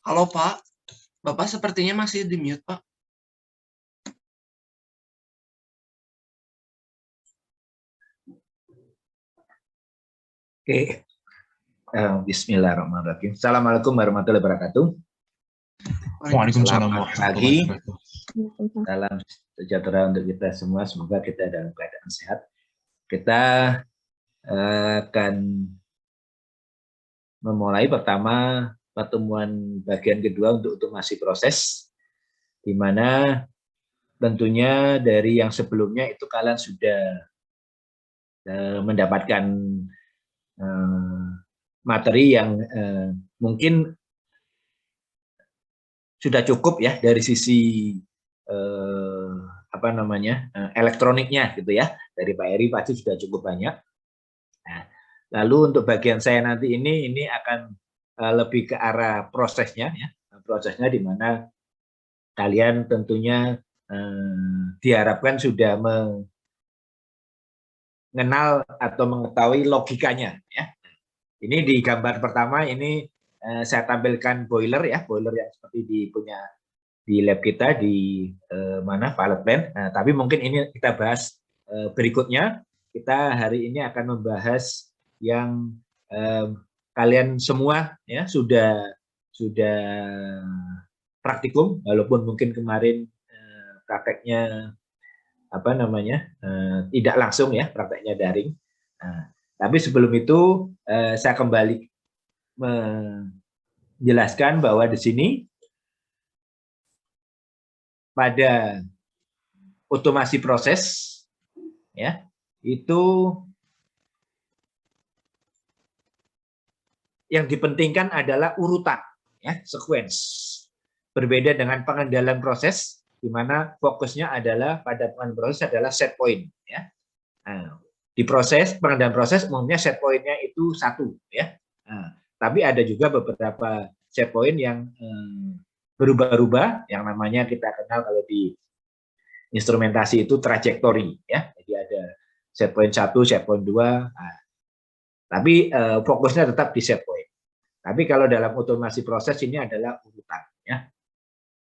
Halo Pak, Bapak sepertinya masih di mute Pak. Oke, Bismillahirrahmanirrahim. Assalamualaikum warahmatullahi wabarakatuh. Waalaikumsalam Selamat warahmatullahi pagi, wabarakatuh. salam sejahtera untuk kita semua. Semoga kita dalam keadaan sehat. Kita akan memulai pertama pertemuan bagian kedua untuk otomasi proses, di mana tentunya dari yang sebelumnya itu kalian sudah mendapatkan materi yang mungkin sudah cukup ya dari sisi elektroniknya gitu ya, dari Pak Eri pasti sudah cukup banyak. Nah, lalu untuk bagian saya nanti ini akan lebih ke arah prosesnya ya, prosesnya di mana kalian tentunya diharapkan sudah mengenal atau mengetahui logikanya ya. Ini di gambar pertama ini saya tampilkan boiler ya, boiler yang seperti di lab kita di pilot plant. Nah, tapi mungkin ini kita bahas berikutnya. Kita hari ini akan membahas yang kalian semua ya sudah praktikum, walaupun mungkin kemarin prakteknya tidak langsung ya, prakteknya daring. Nah, tapi sebelum itu saya kembali menjelaskan bahwa di sini pada otomasi proses ya itu yang dipentingkan adalah urutan ya, sequence. Berbeda dengan pengendalian proses di mana fokusnya adalah pada pengendalian proses adalah set point ya. Nah, di proses pengendalian proses umumnya set pointnya itu 1 ya. Nah, tapi ada juga beberapa set point yang berubah-ubah yang namanya kita kenal kalau di instrumentasi itu trajektori ya. Jadi ada set point 1, set point 2. Nah, tapi fokusnya tetap di set point. Tapi kalau dalam otomasi proses ini adalah urutan ya.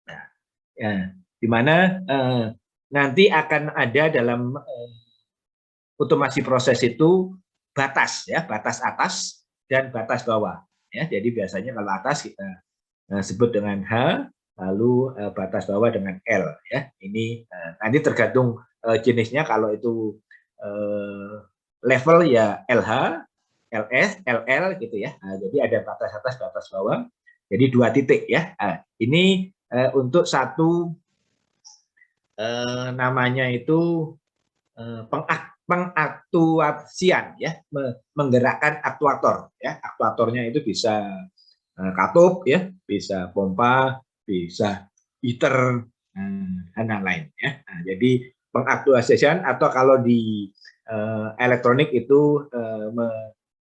Nah, ya, di mana nanti akan ada dalam otomasi proses itu batas ya, batas atas dan batas bawah ya. Jadi biasanya kalau atas kita sebut dengan H, lalu batas bawah dengan L ya. Ini nanti tergantung jenisnya, kalau itu level ya LH, LS, LL gitu ya. Nah, jadi ada batas atas, batas bawah. Jadi 2 titik ya. Nah, ini untuk satu namanya itu pengaktuasian ya, menggerakkan aktuator ya. Aktuatornya itu bisa katup ya, bisa pompa, bisa heater dan lain-lain ya. Nah, jadi pengaktuasian atau kalau di elektronik itu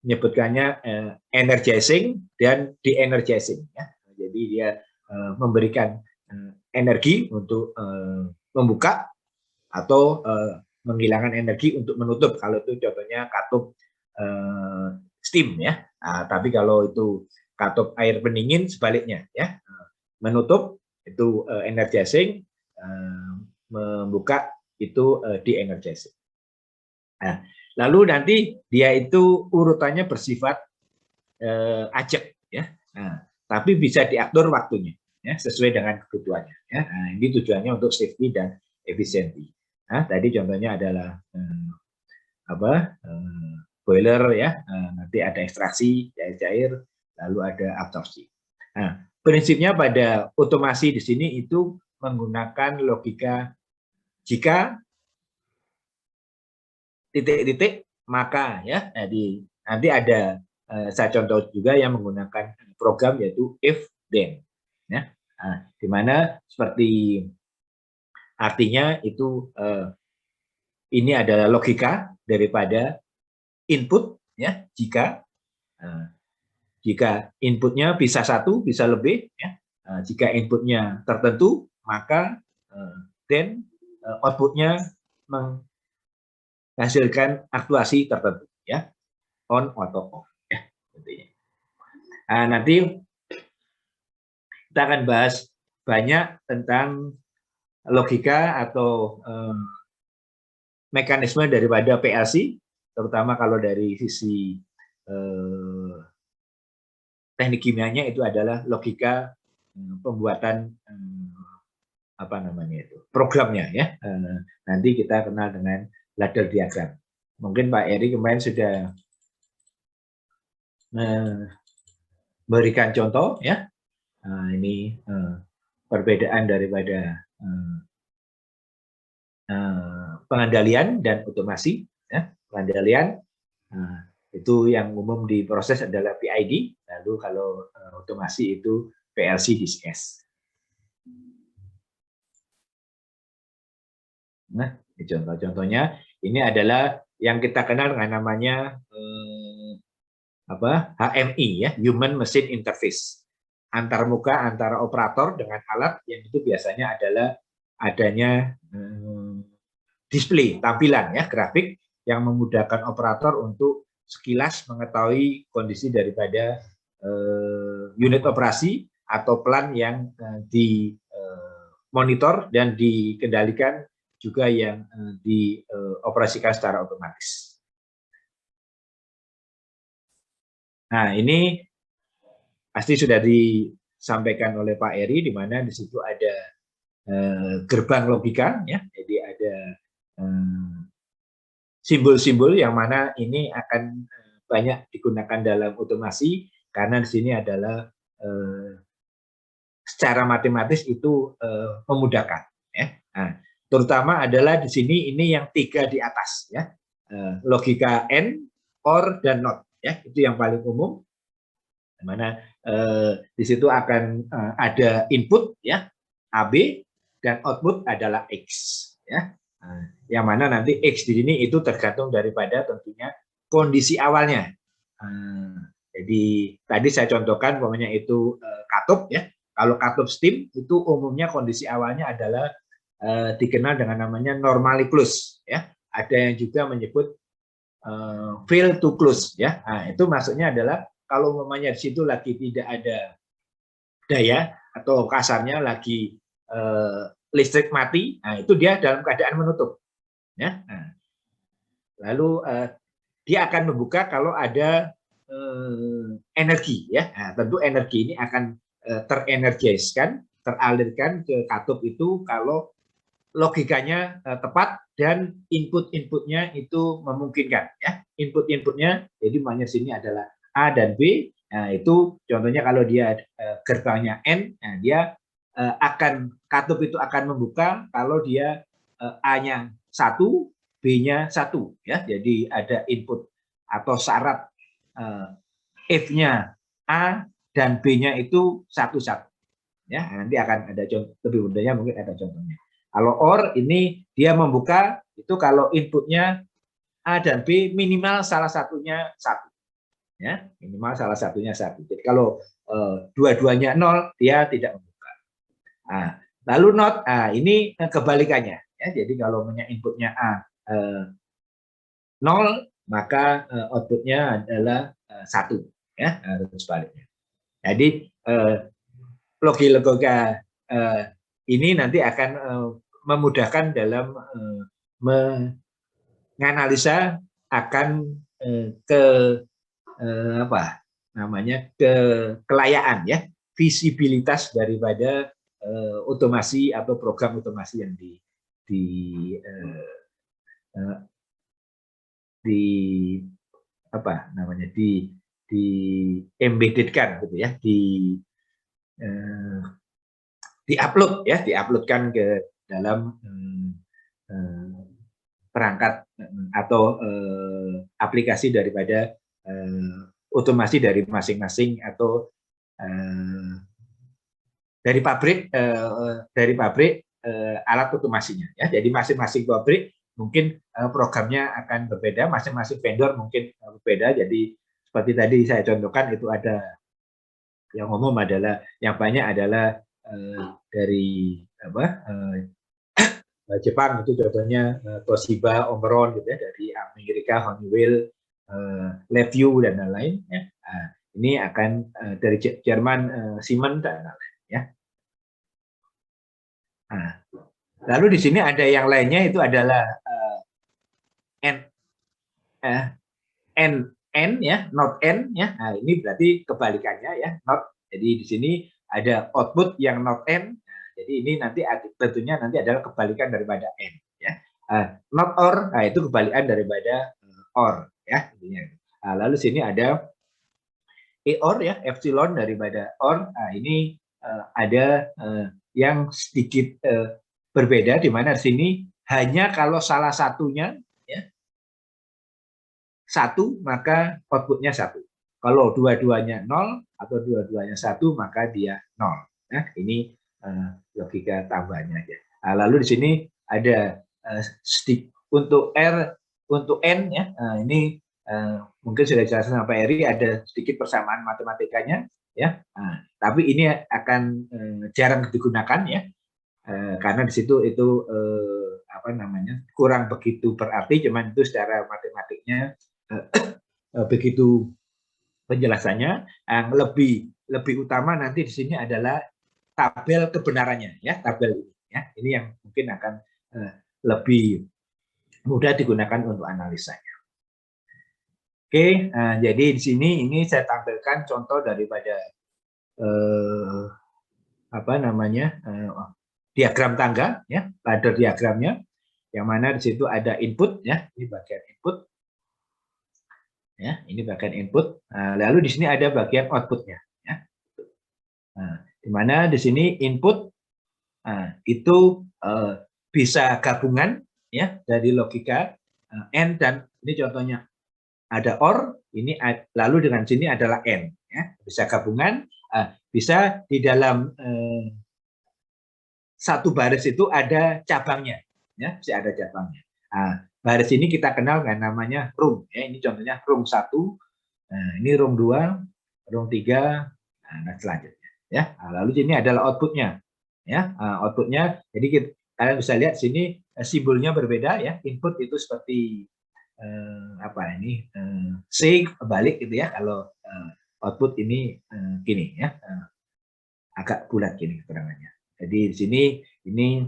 menyebutkannya energizing dan de-energizing ya. Jadi dia memberikan energi untuk membuka atau menghilangkan energi untuk menutup. Kalau itu contohnya katup steam ya. Nah, tapi kalau itu katup air pendingin sebaliknya ya. Menutup itu energizing, membuka itu de-energizing. Nah, lalu nanti dia itu urutannya bersifat ajak ya. Nah, tapi bisa diatur waktunya ya, sesuai dengan kebutuhannya ya. Nah, ini tujuannya untuk safety dan efisiensi. Nah, tadi contohnya adalah boiler ya, nanti ada ekstraksi cair-cair, lalu ada absorpsi. Nah, prinsipnya pada otomasi di sini itu menggunakan logika jika titik-titik maka ya. Jadi nanti ada saya contoh juga yang menggunakan program yaitu if then ya. Nah, di mana seperti artinya itu ini adalah logika daripada input ya, jika inputnya bisa 1 bisa lebih ya. Jika inputnya tertentu maka then outputnya menghasilkan aktuasi tertentu ya, on atau off ya. Nah, nanti kita akan bahas banyak tentang logika atau mekanisme daripada PLC, terutama kalau dari sisi teknik kimianya itu adalah logika pembuatan apa namanya itu programnya ya. Nanti kita kenal dengan ladder diagram. Mungkin Pak Eri kemarin sudah memberikan contoh ya. Ini perbedaan daripada pengendalian dan otomasi ya. Pengendalian itu yang umum diproses adalah PID, lalu kalau otomasi itu PLC DCS. Nah, contoh-contohnya ini adalah yang kita kenal dengan namanya HMI ya, Human Machine Interface. Antar muka antara operator dengan alat yang itu biasanya adalah adanya display, tampilan ya, grafik yang memudahkan operator untuk sekilas mengetahui kondisi daripada unit operasi atau plan yang dimonitor dan dikendalikan juga yang dioperasikan secara otomatis. Nah, ini pasti sudah disampaikan oleh Pak Eri, di mana di situ ada gerbang logika, ya. Jadi ada simbol-simbol yang mana ini akan banyak digunakan dalam otomasi, karena di sini adalah secara matematis itu memudahkan. Ya. Nah, terutama adalah di sini ini yang 3 di atas ya, logika AND, OR dan NOT ya, itu yang paling umum, dimana di situ akan ada input ya AB dan output adalah X ya, yang mana nanti X di sini itu tergantung daripada tentunya kondisi awalnya. Jadi tadi saya contohkan umpamanya itu katup ya, kalau katup steam itu umumnya kondisi awalnya adalah dikenal dengan namanya normally close ya. Ada yang juga menyebut fail to close ya. Nah, itu maksudnya adalah kalau umpamanya di situ lagi tidak ada daya atau kasarnya lagi listrik mati, nah itu dia dalam keadaan menutup ya. Nah, lalu dia akan membuka kalau ada energi ya. Nah, tentu energi ini akan terenergiskan, teralirkan ke katup itu kalau logikanya tepat dan input-inputnya itu memungkinkan ya. Input-inputnya jadi makanya sini adalah A dan B. Nah, itu contohnya kalau dia gerbangnya N, nah dia akan katup itu akan membuka kalau dia A-nya 1, B-nya 1 ya. Jadi ada input atau syarat F-nya A dan B-nya itu 1-1 ya. Nanti akan ada contoh lebih mudahnya, mungkin ada contohnya. Kalau OR ini dia membuka itu kalau inputnya A dan B minimal salah satunya 1 ya, minimal salah satunya 1. Jadi kalau dua-duanya 0 dia tidak membuka. Nah, lalu NOT, ini kebalikannya ya. Jadi kalau inputnya A 0 maka outputnya adalah 1 ya, harus sebaliknya. Jadi logika ini nanti akan memudahkan dalam menganalisa akan kelayaan ya, visibilitas daripada otomasi atau program otomasi yang di-embeddedkan gitu ya, di-upload ya, diuploadkan ke dalam perangkat atau aplikasi daripada otomasi dari masing-masing atau dari pabrik alat otomasinya ya. Jadi masing-masing pabrik mungkin programnya akan berbeda, masing-masing vendor mungkin berbeda. Jadi seperti tadi saya contohkan itu ada yang umum adalah yang banyak adalah dari Jepang itu contohnya Toshiba, Omron gitu ya, dari Amerika Honeywell, LabVIEW dan lain-lain ya. Ini akan dari Jerman Siemens dan lain-lain ya. Nah, lalu di sini ada yang lainnya itu adalah n n ya, not n ya. Nah, ini berarti kebalikannya ya, not. Jadi di sini ada output yang not n. Nah, jadi ini nanti tentunya nanti adalah kebalikan daripada n ya. Not or, nah itu kebalikan daripada or ya. Nah, lalu sini ada or ya, epsilon daripada or. Nah, ini ada yang sedikit berbeda di mana di sini hanya kalau salah satunya ya, satu maka outputnya satu. Kalau dua-duanya nol atau dua-duanya satu maka dia nol. Nah, ini logika tambahannya aja. Nah, lalu di sini ada untuk R untuk N ya. Ini mungkin sudah dijelaskan sama Pak Eri, ada sedikit persamaan matematikanya ya. Tapi ini akan jarang digunakan ya. Karena di situ itu apa namanya kurang begitu berarti, cuman itu secara matematiknya begitu penjelasannya. Yang lebih utama nanti di sini adalah tabel kebenarannya ya, tabel ini ya. Ini yang mungkin akan lebih mudah digunakan untuk analisanya. Oke, jadi di sini ini saya tampilkan contoh daripada apa namanya diagram tangga ya, ladder diagramnya, yang mana di situ ada input ya, ini bagian input ya, ini bagian input. Lalu di sini ada bagian outputnya ya. Di mana di sini input itu bisa gabungan ya dari logika n, dan ini contohnya ada or, ini lalu dengan sini adalah n ya, bisa gabungan, bisa di dalam satu baris itu ada cabangnya ya, bisa ada cabangnya. Baris ini kita kenal dengan namanya room ya, ini contohnya room 1, ini room 2, room 3, nah selanjutnya ya. Lalu ini adalah outputnya ya, outputnya. Jadi kalian bisa lihat sini simbolnya berbeda ya, input itu seperti apa ini C balik gitu ya, kalau output ini gini ya, agak bulat gini keterangannya. Jadi di sini ini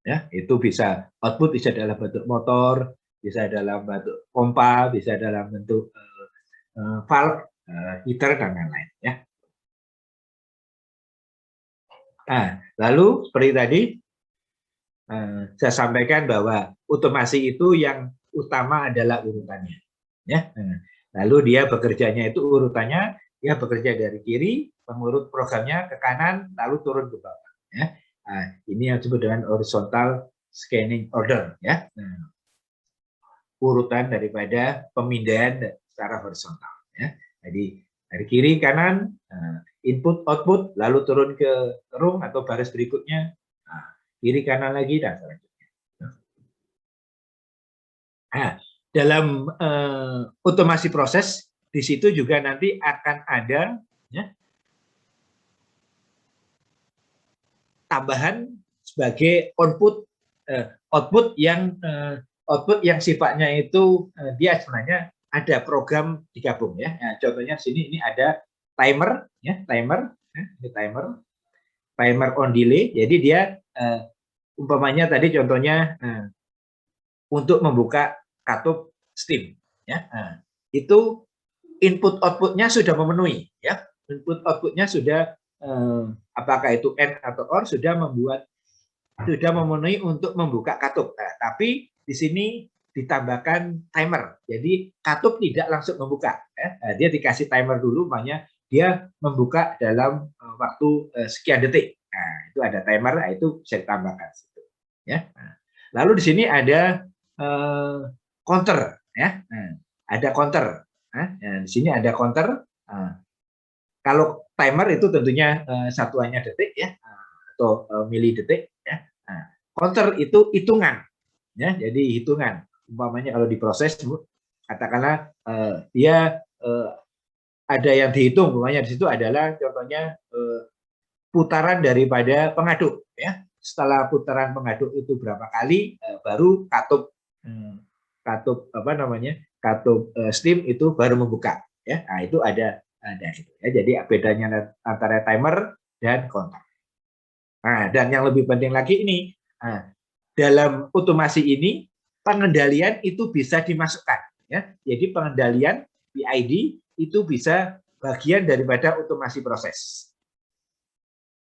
ya, itu bisa output bisa dalam bentuk motor, bisa dalam bentuk pompa, bisa dalam bentuk valve, heater dan lain-lain ya. Lalu seperti tadi saya sampaikan bahwa otomasi itu yang utama adalah urutannya ya. Lalu dia bekerjanya itu urutannya, dia bekerja dari kiri, mengurut programnya ke kanan, lalu turun ke bawah ya. Ini yang disebut dengan horizontal scanning order ya. Urutan daripada pemindahan secara horizontal ya. Jadi dari kiri kanan, input output, lalu turun ke room atau baris berikutnya, kiri kanan lagi dan selanjutnya. Dalam otomasi proses di situ juga nanti akan ada ya, tambahan sebagai output yang sifatnya itu dia sebenarnya ada program digabung ya. Contohnya sini ini ada timer ya, ini timer on delay. Jadi dia umpamanya tadi contohnya untuk membuka katup steam ya. Itu input outputnya sudah memenuhi ya. Input outputnya sudah apakah itu N atau OR sudah memenuhi untuk membuka katup. Tapi di sini ditambahkan timer. Jadi katup tidak langsung membuka ya. Dia dikasih timer dulu, makanya dia membuka dalam waktu sekian detik. Nah, itu ada timer, itu bisa ditambahkan ya. Lalu di sini ada counter ya. Ada counter. Di sini ada counter. Kalau timer itu tentunya satuannya detik ya, atau mili detik ya. Counter itu hitungan ya, jadi hitungan. Umpamanya kalau diproses, katakanlah dia ada yang dihitung, umpamanya di situ adalah contohnya putaran daripada pengaduk ya. Setelah putaran pengaduk itu berapa kali, baru katup katup apa namanya katup steam itu baru membuka ya. Nah, itu ada itu ya. Jadi bedanya antara timer dan kontak. Nah, dan yang lebih penting lagi ini dalam otomasi ini pengendalian itu bisa dimasukkan ya. Jadi pengendalian PID itu bisa bagian daripada otomasi proses.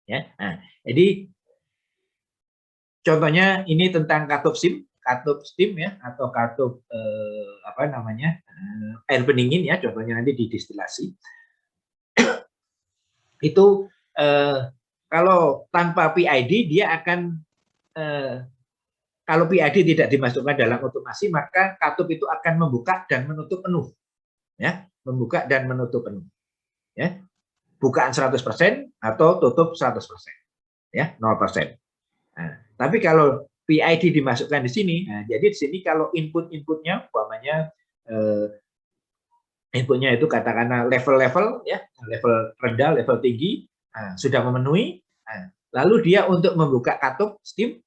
Ya. Nah, jadi contohnya ini tentang katup steam ya, atau katup apa namanya air pendingin ya, contohnya nanti di distilasi. Itu kalau tanpa PID dia akan kalau PID tidak dimasukkan dalam otomasi, maka katup itu akan membuka dan menutup penuh ya, membuka dan menutup penuh ya, bukaan 100% atau tutup 100% ya, 0%. Nah, tapi kalau PID dimasukkan di sini, nah, jadi di sini kalau inputnya, umpamanya inputnya itu katakanlah level-level ya, level rendah, level tinggi, sudah memenuhi, lalu dia untuk membuka katup steam,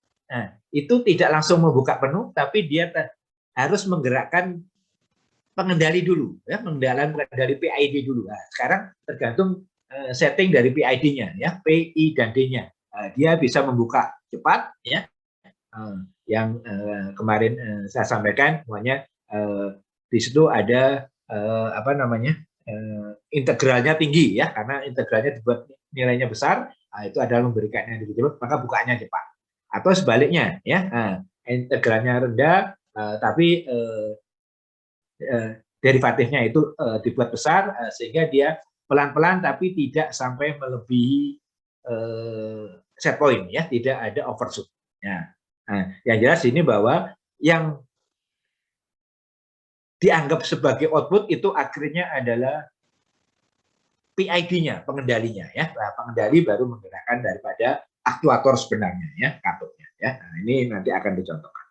itu tidak langsung membuka penuh, tapi dia harus menggerakkan pengendali dulu, ya, pengendali PID dulu. Nah, sekarang tergantung setting dari PID-nya, ya, P, I, dan D-nya. Dia bisa membuka cepat, ya, yang kemarin saya sampaikan, semuanya di situ ada apa namanya integralnya tinggi, ya, karena integralnya dibuat nilainya besar, itu adalah memberikannya lebih cepat, maka bukaannya cepat. Atau sebaliknya, ya, integralnya rendah, tapi derivatifnya itu dibuat besar, sehingga dia pelan-pelan tapi tidak sampai melebihi set point, ya, tidak ada overshoot. Ya. Nah, yang jelas ini bahwa yang dianggap sebagai output itu akhirnya adalah PID-nya, pengendalinya, ya. Nah, pengendali baru menggerakkan daripada aktuator sebenarnya, ya, katupnya, ya. Nah, ini nanti akan dicontohkan.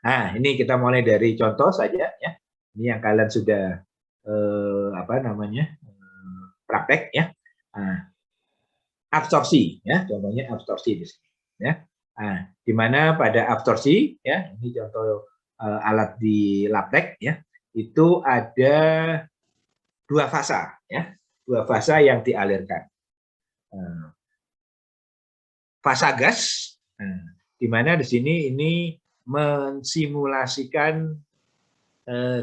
Nah, ini kita mulai dari contoh saja, ya. Ini yang kalian sudah apa namanya praktek, ya. Nah, absorpsi, ya, contohnya absorpsi di sini, ya. Nah, di mana pada absorpsi, ya, ini contoh alat di labtek, ya, itu ada dua fasa, ya, dua fasa yang dialirkan. Fasa gas, di mana di sini ini mensimulasikan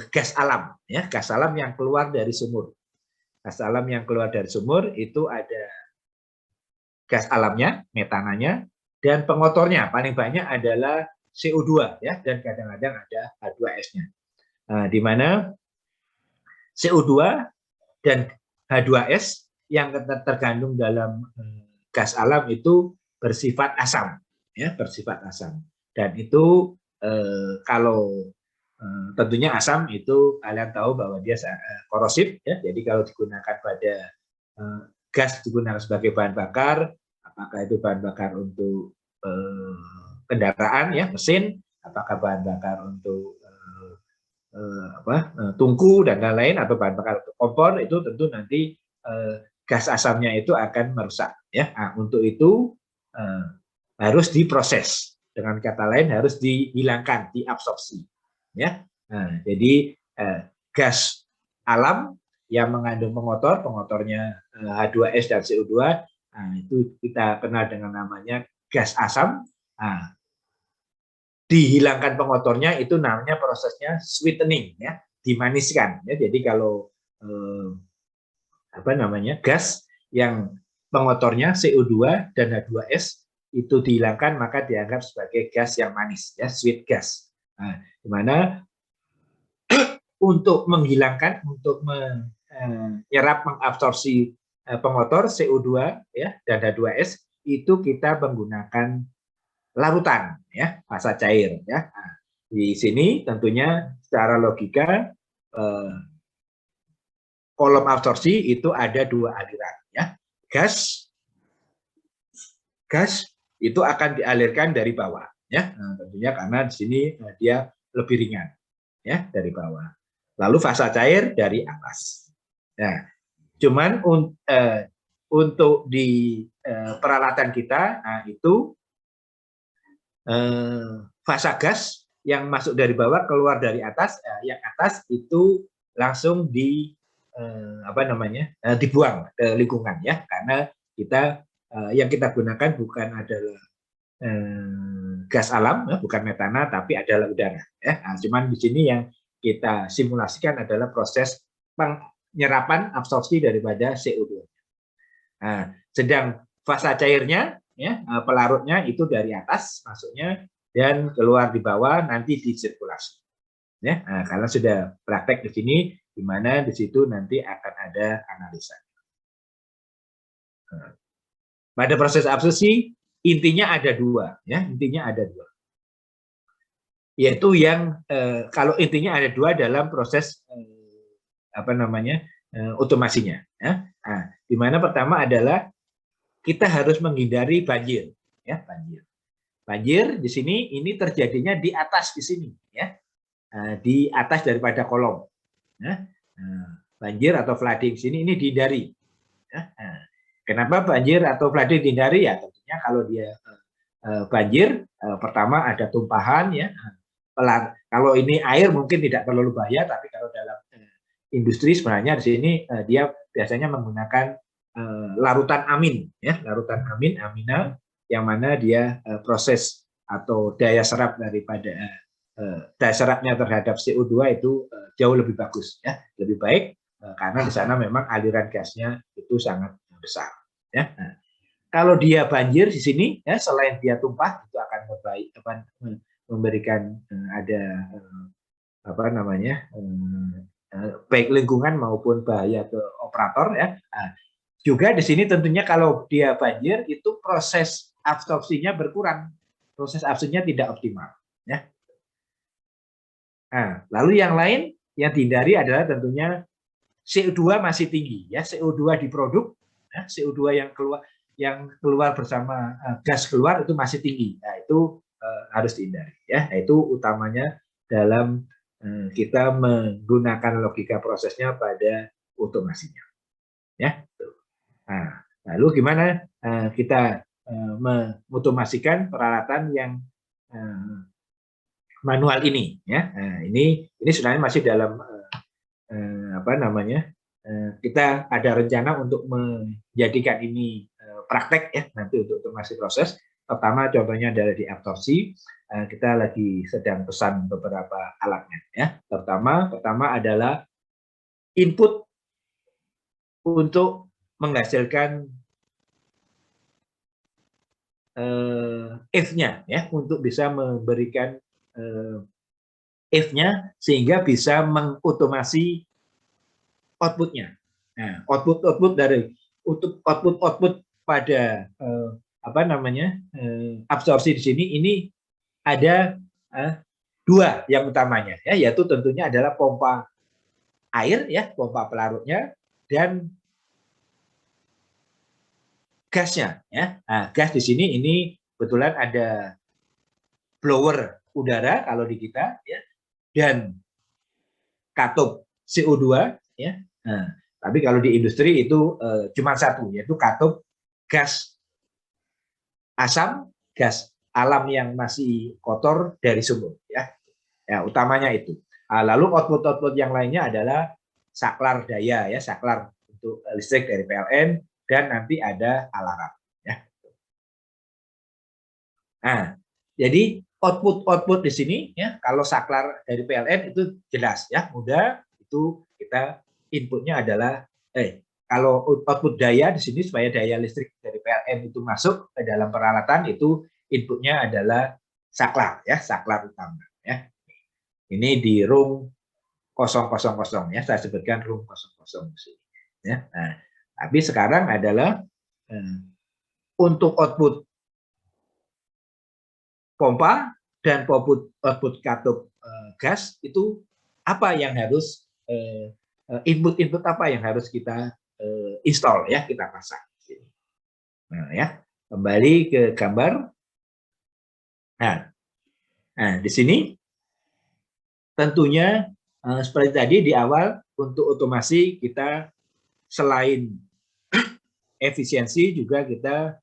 gas alam, ya, gas alam yang keluar dari sumur. Gas alam yang keluar dari sumur itu ada gas alamnya, metananya, dan pengotornya paling banyak adalah CO2, ya, dan kadang-kadang ada H2S-nya. Nah, di mana CO2 dan H2S yang terkandung dalam gas alam itu bersifat asam, ya, bersifat asam. Dan itu kalau tentunya asam itu kalian tahu bahwa dia korosif, ya. Jadi kalau digunakan pada gas digunakan sebagai bahan bakar, apakah itu bahan bakar untuk kendaraan, ya, mesin, apakah bahan bakar untuk tungku dan lain-lain, atau bahan bakar untuk kompor, itu tentu nanti gas asamnya itu akan merusak, ya. Nah, untuk itu harus diproses, dengan kata lain harus dihilangkan, diabsorpsi, ya. Nah, jadi gas alam yang mengandung pengotor, pengotornya H2S dan CO2, nah, itu kita kenal dengan namanya gas asam. Nah, dihilangkan pengotornya itu namanya prosesnya sweetening, ya, dimaniskan, ya. Jadi kalau apa namanya gas yang pengotornya CO2 dan H2S itu dihilangkan, maka dianggap sebagai gas yang manis, ya, sweet gas. Nah, dimana untuk menghilangkan, untuk menyerap, mengabsorpsi pengotor CO2, ya, dan H2S itu kita menggunakan larutan, ya, fasa cair, ya. Nah, di sini tentunya secara logika kolom absorpsi itu ada dua aliran, ya. Gas itu akan dialirkan dari bawah, ya. Nah, tentunya karena di sini dia lebih ringan, ya, dari bawah. Lalu fasa cair dari atas. Nah, cuman untuk di peralatan kita, nah, itu fasa gas yang masuk dari bawah keluar dari atas, yang atas itu langsung dibuang ke lingkungan ya, karena kita yang kita gunakan bukan adalah gas alam, ya, bukan metana, tapi adalah udara. Ya. Nah, cuman di sini yang kita simulasikan adalah proses penyerapan absorpsi daripada CO2. Nah, sedang fasa cairnya, ya, pelarutnya itu dari atas masuknya dan keluar di bawah nanti disirkulasi. Ya, nah, karena sudah praktek di sini, di mana di situ nanti akan ada analisa. Nah, pada proses absorpsi intinya ada dua, ya, intinya ada dua. Yaitu yang kalau intinya ada dua dalam proses otomasinya. Ya. Nah, di mana pertama adalah kita harus menghindari banjir, ya, banjir. Banjir di sini ini terjadinya di atas di sini, ya, di atas daripada kolom. Ya. Banjir atau flooding sini ini dihindari. Ya. Kenapa banjir atau flooding dihindari? Ya tentunya kalau dia banjir, pertama ada tumpahan, ya. Kalau ini air mungkin tidak terlalu bahaya, tapi kalau dalam industri sebenarnya di sini dia biasanya menggunakan larutan amin, ya, larutan amina, yang mana dia proses atau daya serap daripada daya serapnya terhadap CO2 itu jauh lebih bagus, ya, lebih baik karena di sana memang aliran gasnya itu sangat besar, ya. Nah, kalau dia banjir di sini, ya, selain dia tumpah itu akan memberikan ada baik lingkungan maupun bahaya ke operator, ya. Nah, juga di sini tentunya kalau dia banjir itu proses absorpsinya berkurang, proses absorpsinya tidak optimal, ya. Nah, lalu yang lain yang dihindari adalah tentunya CO2 masih tinggi, ya, CO2 di produk, ya, CO2 yang keluar bersama gas keluar itu masih tinggi. Nah, itu harus dihindari, ya. Itu utamanya dalam kita menggunakan logika prosesnya pada otomasinya, ya. Nah, lalu gimana kita mengotomasikan peralatan yang manual ini, ya. Nah, ini sebenarnya masih dalam kita ada rencana untuk menjadikan ini praktek, ya, nanti untuk otomasi proses. Pertama contohnya adalah di absorpsi, kita lagi sedang pesan beberapa alatnya, ya. Pertama adalah input untuk menghasilkan if-nya, ya, untuk bisa memberikan if-nya sehingga bisa mengotomasi output-nya. Nah, output dari output pada absorpsi di sini ini ada dua yang utamanya, ya, yaitu tentunya adalah pompa air, ya, pompa pelarutnya, dan gasnya, ya. Nah, gas di sini ini kebetulan ada blower udara kalau di kita, ya, dan katup CO2, ya. Nah, tapi kalau di industri itu cuma satu, yaitu katup gas asam, gas alam yang masih kotor dari sumur, ya. Ya, utamanya itu. Lalu output yang lainnya adalah saklar daya, ya, saklar untuk listrik dari PLN, dan nanti ada alarm, ya. Nah, jadi output di sini, ya, kalau saklar dari PLN itu jelas, ya, mudah, itu kita inputnya adalah kalau output daya di sini supaya daya listrik dari PLN itu masuk ke dalam peralatan itu inputnya adalah saklar, ya, saklar utama, ya. Ini di room 000, ya, saya sebutkan room 00 di sini, ya. Nah, tapi sekarang adalah untuk output pompa dan output katup gas itu apa yang harus input apa yang harus kita install, ya, kita pasang. Nah, ya, kembali ke gambar. Nah, di sini tentunya seperti tadi di awal untuk otomasi kita selain efisiensi juga kita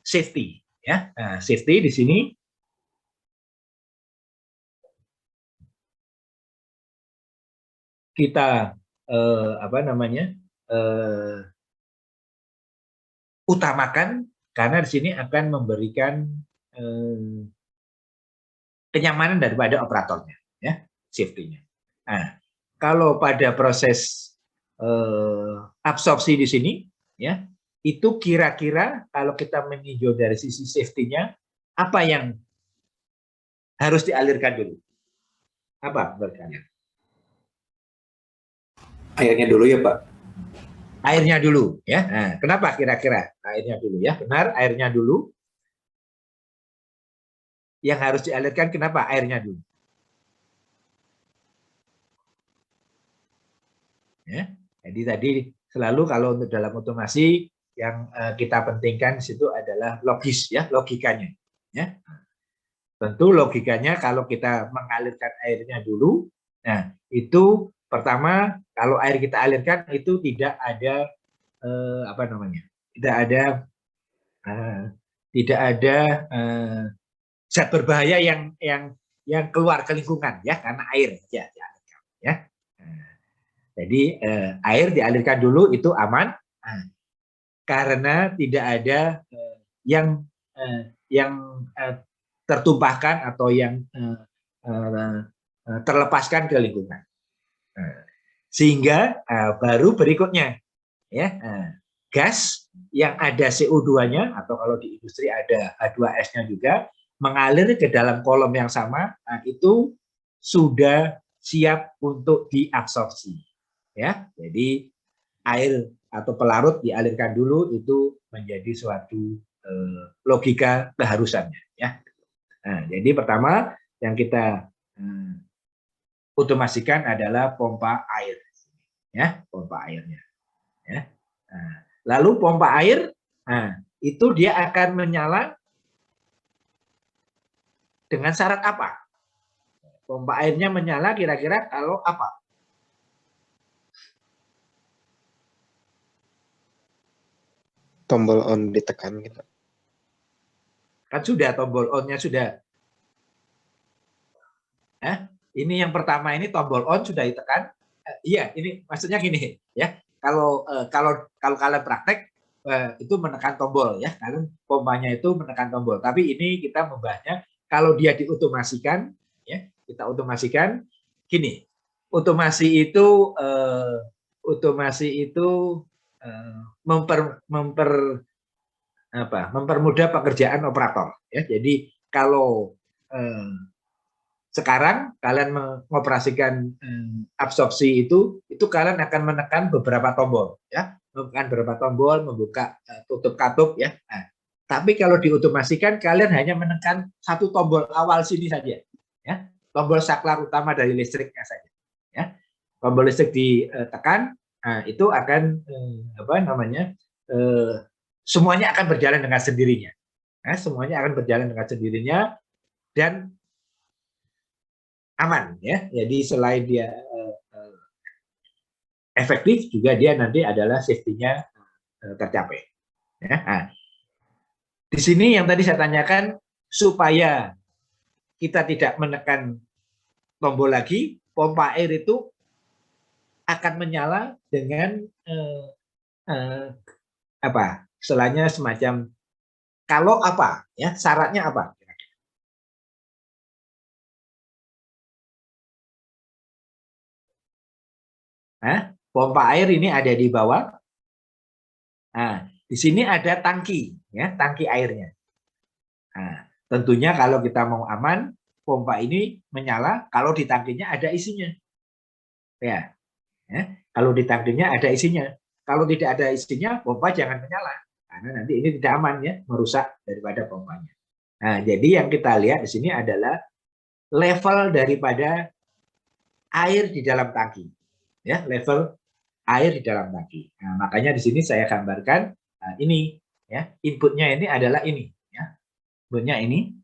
safety, ya. Nah, safety di sini kita utamakan karena di sini akan memberikan kenyamanan daripada operatornya, ya, safety-nya. Nah, kalau pada proses absorpsi di sini, ya, itu kira-kira kalau kita meninjau dari sisi safety-nya, apa yang harus dialirkan dulu? Apa menurut kalian? Airnya dulu ya Pak. Airnya dulu, ya. Nah, kenapa kira-kira airnya dulu, ya? Benar, airnya dulu. Yang harus dialirkan kenapa airnya dulu? Ya. Jadi tadi selalu kalau untuk dalam otomasi yang kita pentingkan di situ adalah logis, ya, logikanya, ya. Tentu logikanya kalau kita mengalirkan airnya dulu, nah itu pertama kalau air kita alirkan itu tidak ada tidak ada zat berbahaya yang keluar ke lingkungan, ya, karena air ya dialirkan, ya. Jadi air dialirkan dulu itu aman karena tidak ada yang tertumpahkan atau yang terlepaskan ke lingkungan. Sehingga baru berikutnya, ya, gas yang ada CO2-nya atau kalau di industri ada H2S-nya juga mengalir ke dalam kolom yang sama, itu sudah siap untuk diabsorpsi, ya. Jadi air atau pelarut dialirkan dulu itu menjadi suatu logika keharusannya, ya. Nah, jadi pertama yang kita otomasikan adalah pompa air, ya, pompa airnya, ya. Nah, lalu pompa air, nah, itu dia akan menyala dengan syarat apa? Pompa airnya menyala kira-kira kalau apa? Tombol on ditekan gitu. Kan sudah tombol on-nya sudah. Ini yang pertama ini tombol on sudah ditekan. Iya, ini maksudnya gini, ya. Kalau kalian praktek itu menekan tombol, ya, karena pompanya itu menekan tombol. Tapi ini kita membahasnya kalau dia diotomasikan, ya, kita otomasikan gini. Otomasi itu mempermudah pekerjaan operator, ya. Jadi kalau sekarang kalian mengoperasikan absorpsi itu kalian akan menekan beberapa tombol, ya, menekan beberapa tombol, membuka tutup katup, ya. Nah, tapi kalau diotomasikan kalian hanya menekan satu tombol awal sini saja, ya, tombol saklar utama dari listriknya saja, ya. Tombol listrik ditekan, nah, itu akan semuanya akan berjalan dengan sendirinya, nah, semuanya akan berjalan dengan sendirinya dan aman, ya. Jadi selain dia efektif juga dia nanti adalah safety-nya tercapai, ya. Nah, di sini yang tadi saya tanyakan supaya kita tidak menekan tombol lagi, pompa air itu akan menyala dengan istilahnya semacam kalau apa, ya, syaratnya apa? Nah, pompa air ini ada di bawah. Nah, di sini ada tangki, ya, tangki airnya. Nah, tentunya kalau kita mau aman, pompa ini menyala kalau di tangkinya ada isinya, ya. Kalau di tangkinya ada isinya. Kalau tidak ada isinya, pompa jangan menyala karena nanti ini tidak aman, ya, merusak daripada pompanya. Nah, jadi yang kita lihat di sini adalah level daripada air di dalam tangki, ya, level air di dalam tangki. Nah, makanya di sini saya gambarkan ini, ya, inputnya ini adalah ini, ya, inputnya ini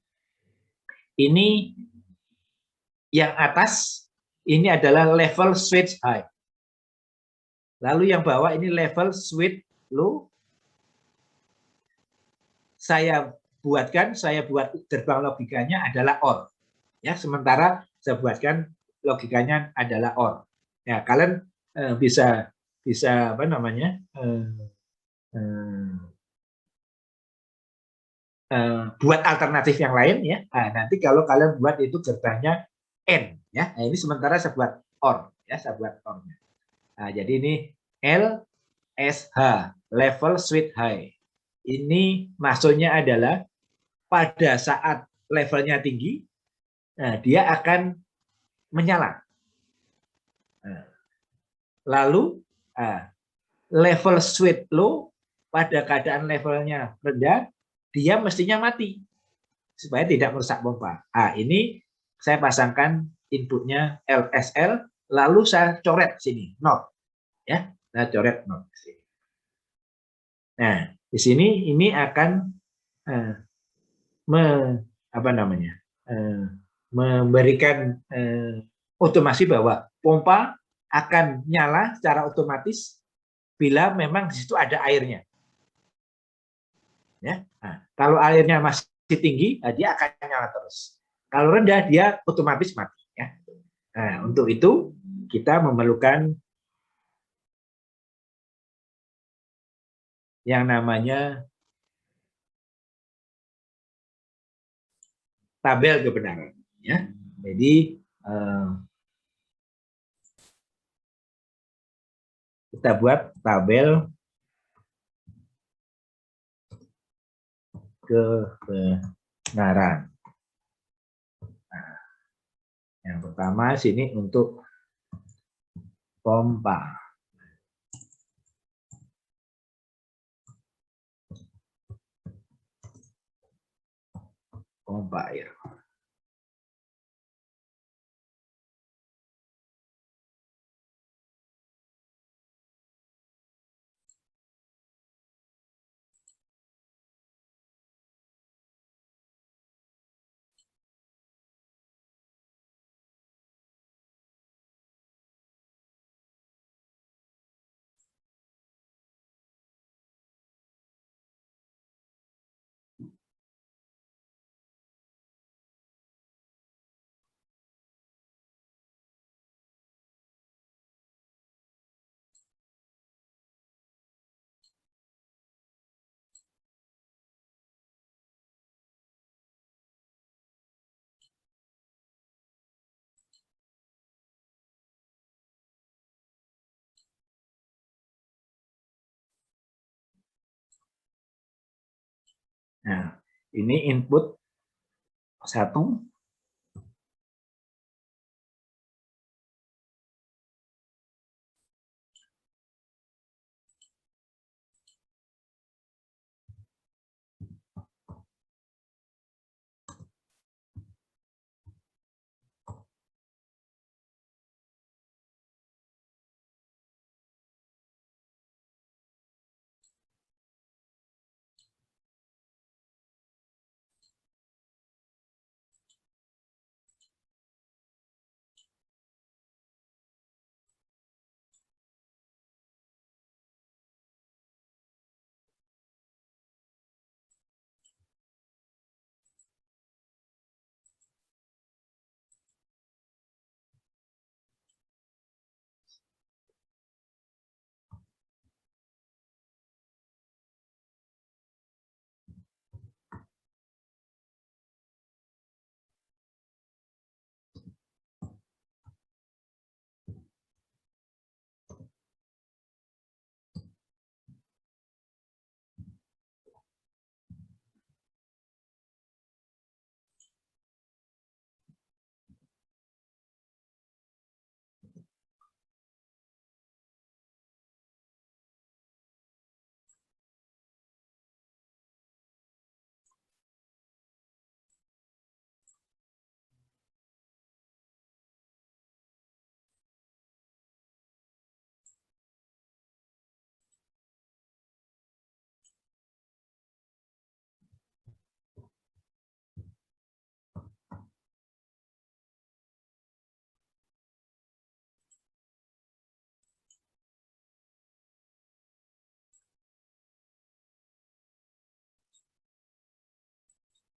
yang atas ini adalah level switch high, lalu yang bawah ini level switch low. Saya buat gerbang logikanya adalah OR, ya, sementara saya buatkan logikanya adalah OR, Ya, kalian bisa apa namanya buat alternatif yang lain ya. Nah, nanti kalau kalian buat itu gerbangnya N ya. Nah, ini sementara saya buat OR ya, saya buat OR. Nah, jadi ini LSH, level switch high. Ini maksudnya adalah pada saat levelnya tinggi, nah, dia akan menyala. Nah, lalu level switch low, pada keadaan levelnya rendah, dia mestinya mati supaya tidak merusak pompa. Nah, ini saya pasangkan inputnya LSL, lalu saya coret sini not, ya, saya coret not. Nah, di sini ini akan memberikan otomasi bahwa pompa akan nyala secara otomatis bila memang di situ ada airnya. Ya, nah, kalau airnya masih tinggi, dia akan nyala terus. Kalau rendah, dia otomatis mati. Ya. Nah, untuk itu kita memerlukan yang namanya tabel kebenaran. Ya, jadi kita buat tabel kebenaran. Nah, yang pertama sini untuk pompa. Pompa air. Nah, ini input 1.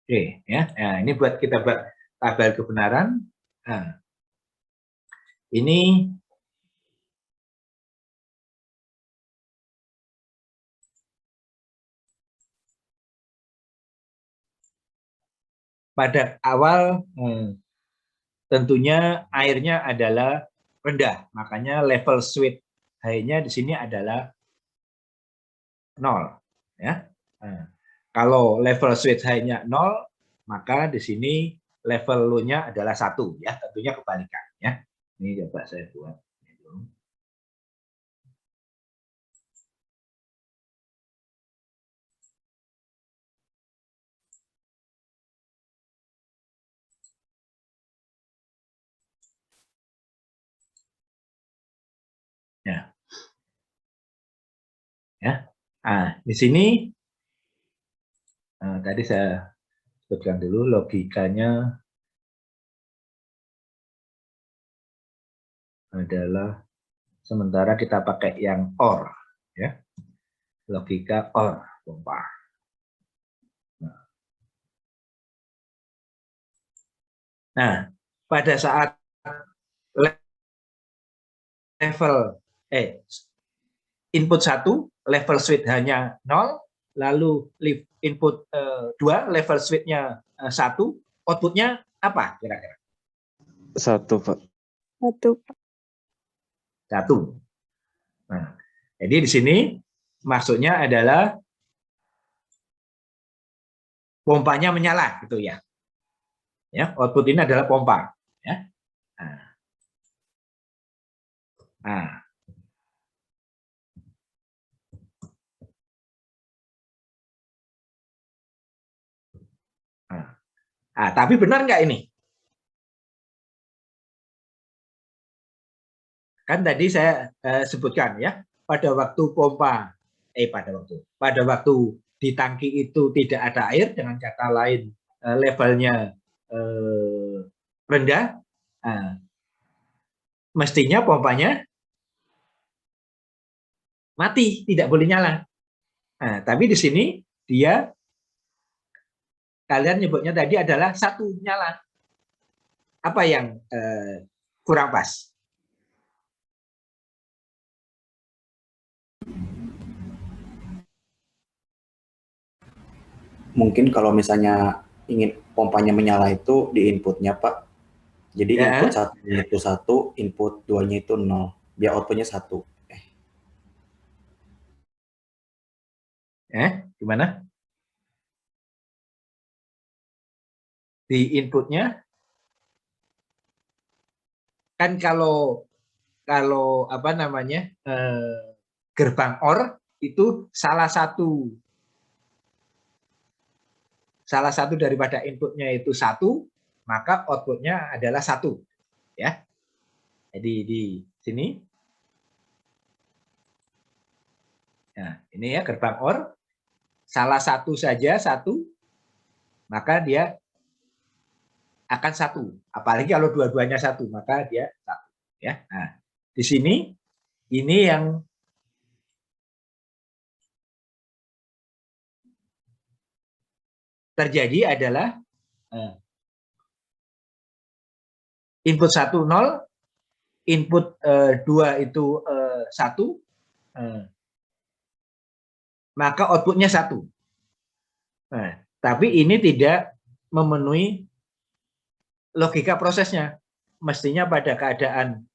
Oke, ya. Nah, ini buat kita buat tabel kebenaran. Nah, ini pada awal tentunya airnya adalah rendah, makanya level switch high-nya di sini adalah 0 ya. Nah, kalau level switch high-nya 0, maka di sini level low-nya adalah 1 ya, tentunya kebalikan ya. Ini coba saya buat. Ya. Ya. Nah, di sini tadi saya sebutkan dulu logikanya adalah sementara kita pakai yang OR ya. Logika OR pompa. Nah, pada saat level input 1 level switch hanya 0, lalu input 2 level switch-nya 1, outputnya apa kira-kira? 1, Pak. 1. 1. Nah, jadi di sini maksudnya adalah pompanya menyala gitu ya. Ya, output ini adalah pompa ya. Nah. Nah, tapi benar nggak ini? Kan tadi saya sebutkan ya, pada waktu pompa, pada waktu di tangki itu tidak ada air, dengan kata lain levelnya rendah, mestinya pompanya mati, tidak boleh nyala. Nah, tapi di sini dia, kalian nyebutnya tadi adalah 1 nyala. Apa yang kurang pas? Mungkin kalau misalnya ingin pompanya menyala itu di inputnya, Pak. Jadi Ya. input 1-nya itu 1, input 2-nya itu 0. Biar outputnya 1. Gimana? Di inputnya kan kalau apa namanya gerbang OR itu salah satu daripada inputnya itu 1, maka outputnya adalah 1 ya. Jadi di sini, nah ini ya gerbang OR, salah satu saja 1, maka dia akan 1. Apalagi kalau dua-duanya 1, maka dia 1 ya. Nah, di sini ini yang terjadi adalah input 1 0, input 2 itu 1, maka outputnya 1. Nah, tapi ini tidak memenuhi logika prosesnya. Mestinya pada keadaan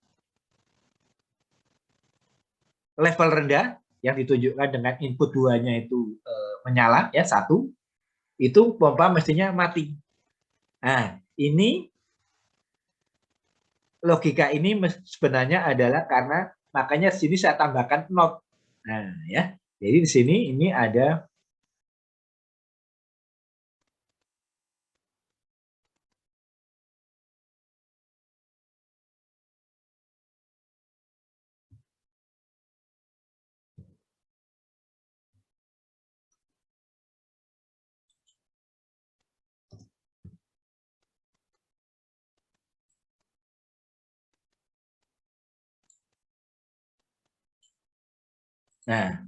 level rendah yang ditunjukkan dengan input 2-nya itu menyala ya 1, itu pompa mestinya mati. Nah, ini logika ini sebenarnya adalah karena, makanya sini saya tambahkan not. Nah, ya. Jadi di sini ini ada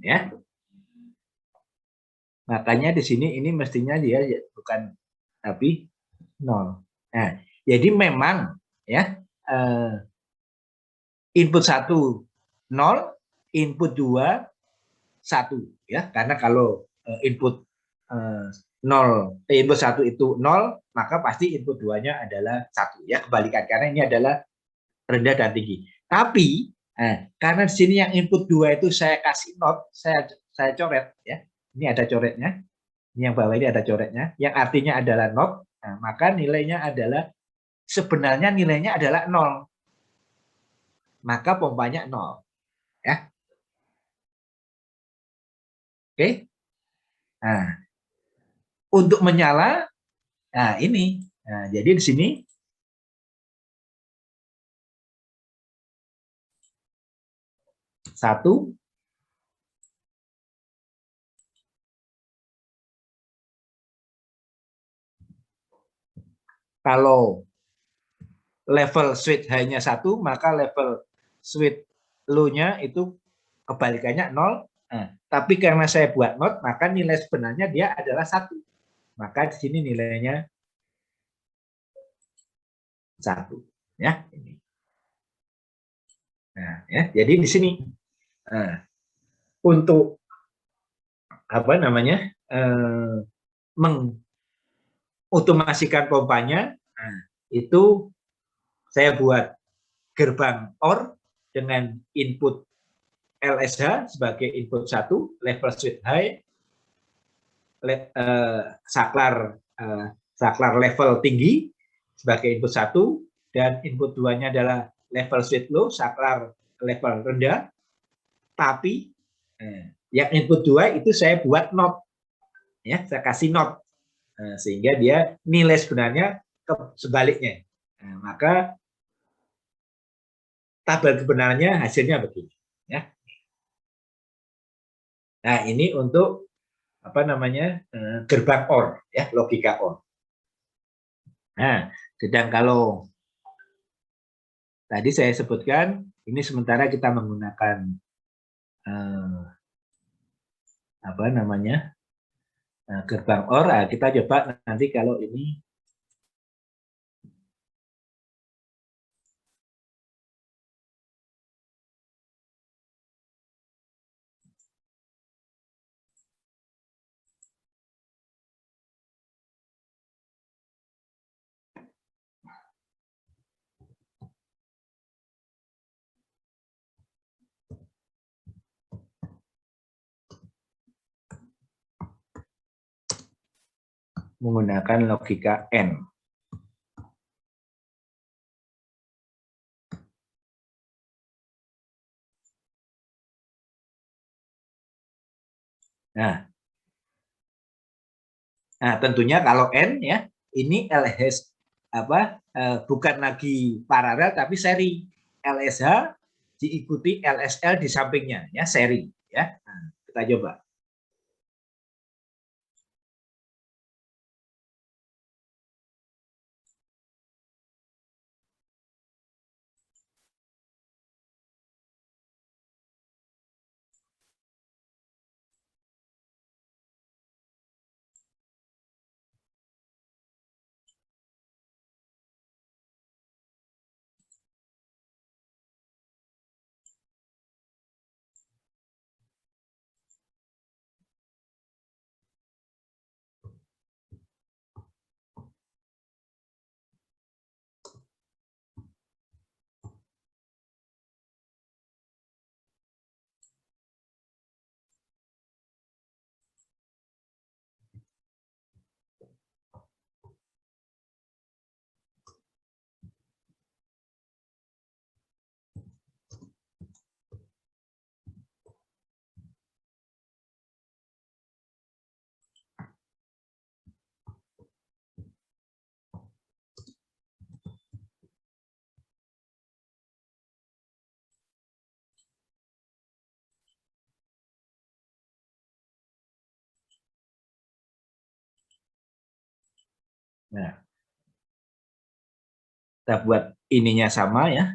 ya. Makanya di sini ini mestinya dia bukan, tapi 0. Nah, jadi memang ya input 1 0, input 2 1 ya. Karena kalau input 1 itu 0, maka pasti input 2-nya adalah 1 ya, kebalikan karena ini adalah rendah dan tinggi. Tapi karena di sini yang input 2 itu saya kasih not, saya coret ya. Ini ada coretnya. Ini yang bawah ini ada coretnya, yang artinya adalah not. Nah, maka nilainya adalah sebenarnya nilainya adalah 0. Maka pompanya 0 ya. Oke. Nah, untuk menyala nah ini. Nah, jadi di sini satu. Kalau level switch high-nya 1, maka level switch low-nya itu kebalikannya 0. Nah, tapi karena saya buat not, maka nilai sebenarnya dia adalah 1. Maka di sini nilainya 1 ya. Nah, ya, jadi di sini untuk apa namanya? Mengotomasikan pompanya, itu saya buat gerbang OR dengan input LSH sebagai input 1, level switch high, saklar level tinggi sebagai input 1, dan input 2-nya adalah level switch low, saklar level rendah. Tapi yang input 2 itu saya buat not ya, saya kasih not sehingga dia nilai sebenarnya sebaliknya. Nah, maka tabel kebenarannya hasilnya begini ya. Nah, ini untuk apa namanya? Gerbang OR ya, logika OR. Nah, sedang kalau tadi saya sebutkan ini sementara kita menggunakan apa namanya? Gerbang OR. Nah, kita coba nanti kalau ini menggunakan logika N. Nah, tentunya kalau N ya, ini LSH apa bukan lagi paralel tapi seri. LSH diikuti LSL di sampingnya ya, seri ya. Nah, kita coba. Nah, kita buat ininya sama ya.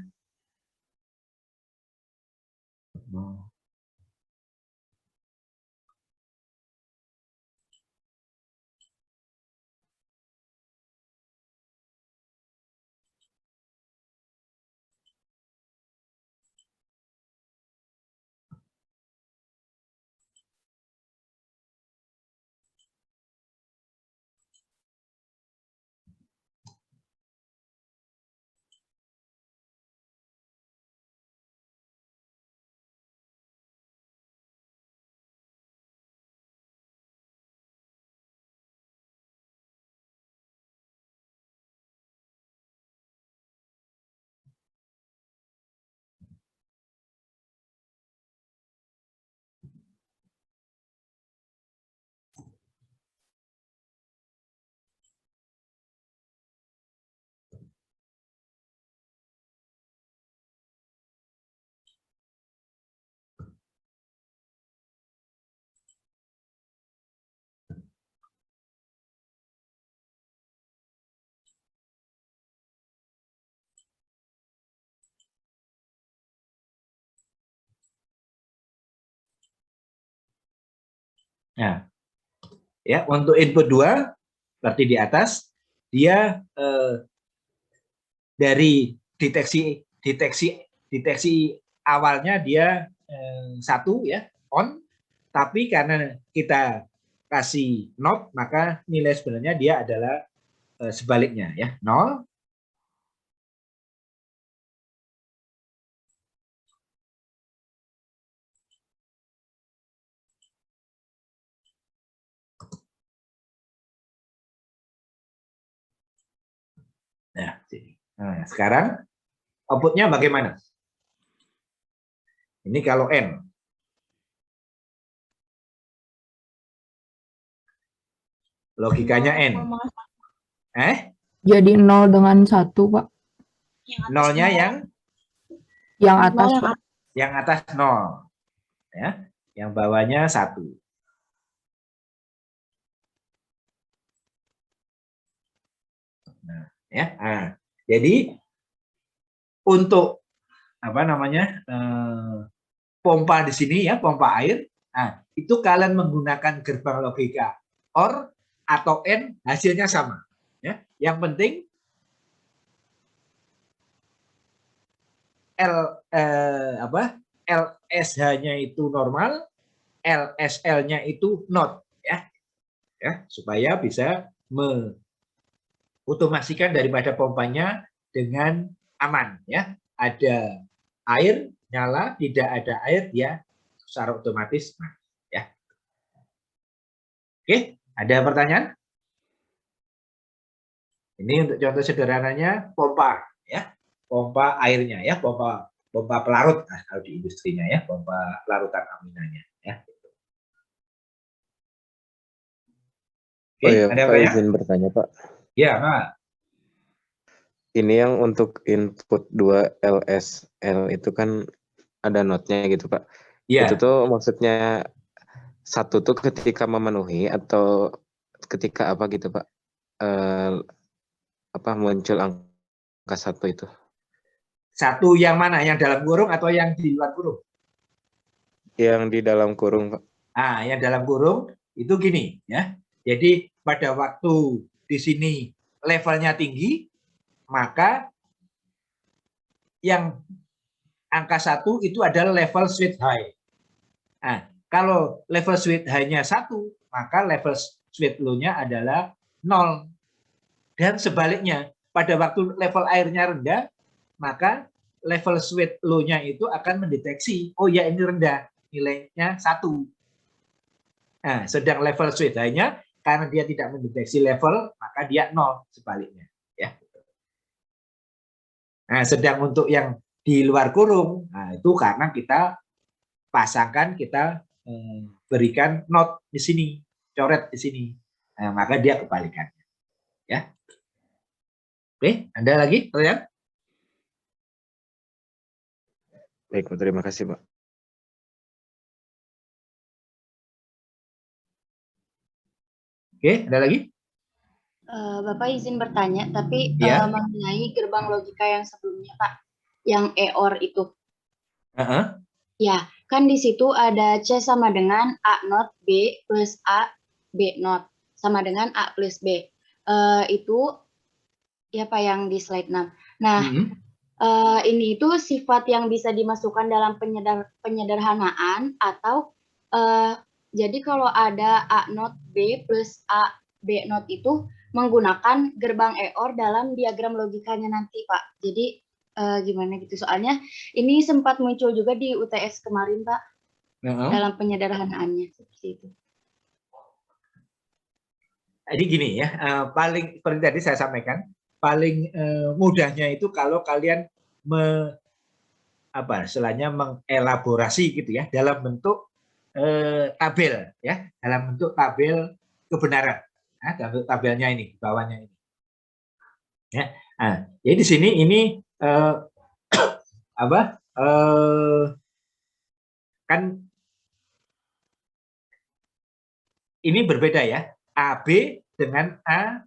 Nah, ya untuk input 2 berarti di atas dia dari deteksi awalnya dia 1 ya on, tapi karena kita kasih not maka nilai sebenarnya dia adalah sebaliknya ya 0. Nah, sekarang outputnya bagaimana? Ini kalau N. Logikanya N. Jadi 0 dengan 1, Pak. Nolnya Yang atas, Pak. yang atas 0. Ya, yang bawahnya 1. Nah, ya. Nah, jadi untuk apa namanya? Pompa di sini ya, pompa air. Nah, itu kalian menggunakan gerbang logika OR atau N, hasilnya sama. Ya, yang penting LSH-nya itu normal, LSL-nya itu not ya. Ya, supaya bisa mengotomasikan daripada pompanya dengan aman ya. Ada air nyala, tidak ada air dia secara otomatis mati ya. Oke, ada pertanyaan? Ini untuk contoh sederhananya pompa ya. Pompa airnya ya, pompa pelarut nah, kalau di industrinya ya, pompa larutan aminanya ya. Oke, Oh ya, ada Pak apa ya? izin bertanya, Pak. Ya, Pak. Ini yang untuk input 2 LSL itu kan ada notnya gitu, Pak. Ya. Itu tuh maksudnya 1 tuh ketika memenuhi atau ketika apa gitu, Pak? Apa muncul angka 1 itu? 1 yang mana? Yang dalam kurung atau yang di luar kurung? Yang di dalam kurung, Pak. Ah, yang dalam kurung itu gini ya. Jadi pada waktu di sini levelnya tinggi, maka yang angka 1 itu adalah level sweet high. Nah, kalau level sweet high-nya 1, maka level sweet low-nya adalah 0. Dan sebaliknya, pada waktu level airnya rendah, maka level sweet low-nya itu akan mendeteksi, oh ya ini rendah, nilainya 1. Nah, sedang level sweet high-nya, karena dia tidak mendeteksi level, maka dia 0 sebaliknya. Ya. Nah, sedang untuk yang di luar kurung, nah itu karena kita pasangkan, kita berikan not di sini, coret di sini. Nah, maka dia kebalikannya. Ya. Oke, ada lagi pertanyaan? Baik, Pak. Terima kasih, Pak. Oke, ada lagi? Bapak izin bertanya, tapi Ya. mengenai gerbang logika yang sebelumnya, Pak, yang EOR itu. Ya, kan di situ ada C sama dengan A not B plus A B not sama dengan A plus B. Itu ya Pak yang di slide 6. Nah, ini itu sifat yang bisa dimasukkan dalam penyederhanaan atau jadi kalau ada A not B plus A B not itu menggunakan gerbang EOR dalam diagram logikanya nanti, Pak. Jadi gimana gitu, soalnya ini sempat muncul juga di UTS kemarin, Pak, dalam penyederhanaannya seperti itu. Jadi gini ya, paling seperti tadi saya sampaikan, paling mudahnya itu kalau kalian istilahnya mengelaborasi gitu ya dalam bentuk tabel ya, dalam bentuk tabel kebenaran. Nah, dalam bentuk tabelnya ini, bawahnya ini. Ya, nah, jadi di sini ini kan ini berbeda ya, AB dengan A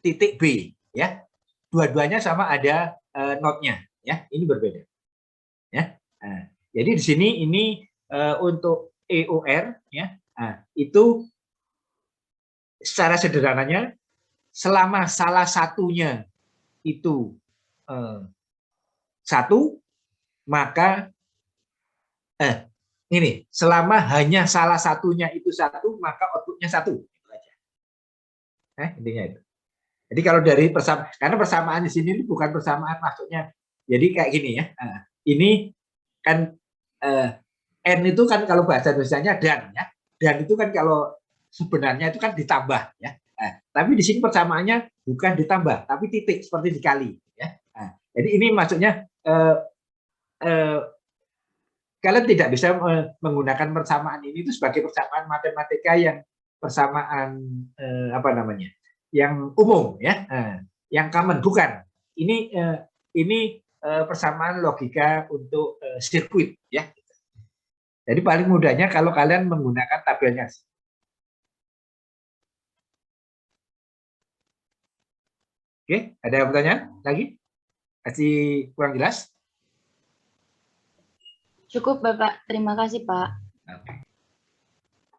titik B ya, dua-duanya sama ada notnya ya, ini berbeda ya. Nah, jadi di sini ini untuk EOR ya, Nah, itu secara sederhananya selama salah satunya itu satu, maka ini selama hanya salah satunya itu satu, maka outputnya satu. Itu aja. Intinya itu. Jadi kalau dari karena persamaan di sini bukan persamaan maksudnya. Jadi kayak gini ya. Ini kan n itu kan kalau bahasa Indonesianya dan ya. Dan itu kan kalau sebenarnya itu kan ditambah ya. Tapi di sini persamaannya bukan ditambah, tapi titik seperti dikali ya. Jadi ini maksudnya kalian tidak bisa menggunakan persamaan ini itu sebagai persamaan matematika yang persamaan apa namanya? Yang umum ya. Yang common bukan. Ini persamaan logika untuk sirkuit ya. Jadi paling mudahnya kalau kalian menggunakan tabelnya. Oke, ada pertanyaan lagi? Masih kurang jelas? Cukup, Bapak. Terima kasih, Pak. Oke.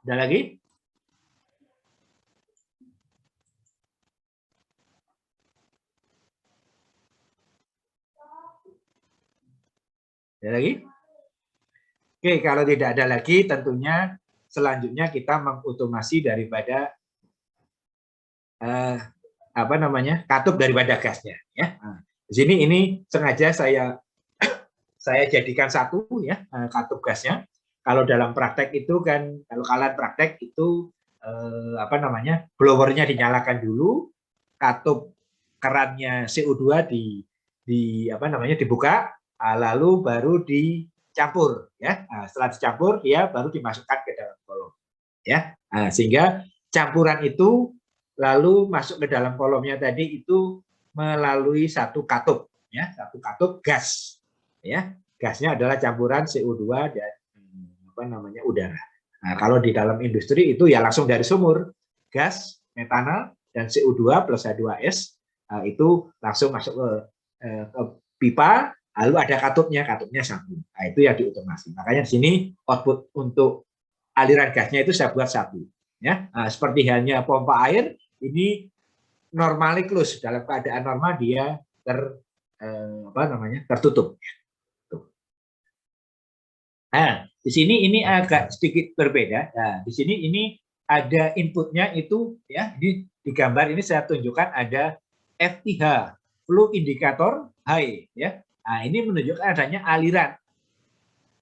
Ada lagi? Ada lagi? Oke, kalau tidak ada lagi, tentunya selanjutnya kita mengotomasi daripada apa namanya, katup daripada gasnya. Ya, di sini ini sengaja saya jadikan satu ya katup gasnya. Kalau dalam praktek itu kan, kalau kalian praktek itu apa namanya, blowernya dinyalakan dulu, katup kerannya CO2 apa namanya dibuka, lalu baru dicampur ya. Setelah dicampur dia baru dimasukkan ke dalam kolom ya. Sehingga campuran itu lalu masuk ke dalam kolomnya tadi itu melalui satu katup ya, satu katup gas ya. Gasnya adalah campuran CO2 dan apa namanya udara. Nah, kalau di dalam industri itu ya langsung dari sumur, gas, metanol dan CO2 plus H2S itu langsung masuk ke pipa, lalu ada katupnya satu. Nah, itu yang diotomasi. Makanya di sini output untuk aliran gasnya itu saya buat satu. Ya, seperti halnya pompa air, ini normally close, dalam keadaan normal dia tertutup. Nah, di sini ini agak sedikit berbeda. Nah, di sini ini ada inputnya itu ya, di gambar ini saya tunjukkan ada FIH, flow indicator high ya. Nah, ini menunjukkan adanya aliran